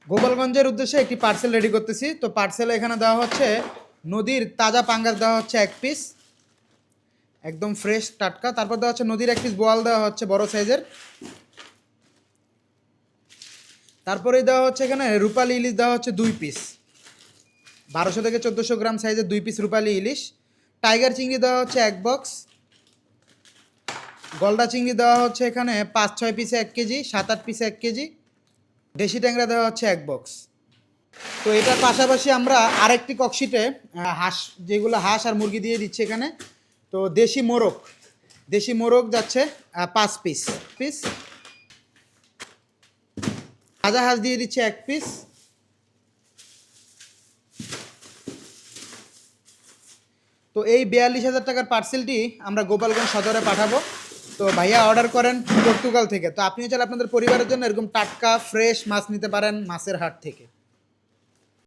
গোপালগঞ্জের উদ্দেশ্যে একটি পার্সেল রেডি করতেছি। তো পার্সেলে এখানে দেওয়া হচ্ছে নদীর তাজা পাঙ্গাস দেওয়া হচ্ছে 1 পিস, একদম ফ্রেশ টাটকা। তারপর দেওয়া হচ্ছে নদীর 1 পিস বোয়াল দেওয়া হচ্ছে বড় সাইজের। তারপরে দেওয়া হচ্ছে এখানে রূপালী ইলিশ দেওয়া হচ্ছে 2 পিস, 1200 থেকে 1400 গ্রাম সাইজের 2 পিস রূপালী ইলিশ। টাইগার চিংড়ি দেওয়া হচ্ছে 1 বক্স। গলদা চিংড়ি দেওয়া হচ্ছে এখানে 5-6 পিসে 1 কেজি, 7-8 পিসে 1 কেজি। দেশি ট্যাংরা দেওয়া হচ্ছে 1 বক্স। তো এটার পাশাপাশি আমরা আরেকটি ককশিটে হাঁস, যেগুলো হাঁস আর মুরগি দিয়ে দিচ্ছি এখানে। তো দেশি মোরগ যাচ্ছে 5 পিস পিস। তাজা হাঁস দিয়ে দিচ্ছে 1 পিস। তো এই 42,000 টাকার পার্সেলটি আমরা গোপালগঞ্জ সদরে পাঠাবো। তো ভাইয়া অর্ডার করেন পর্তুগাল থেকে। তো আপনিও চাইলে আপনাদের পরিবারের জন্য এরকম টাটকা ফ্রেশ মাছ নিতে পারেন মাছের হাট থেকে।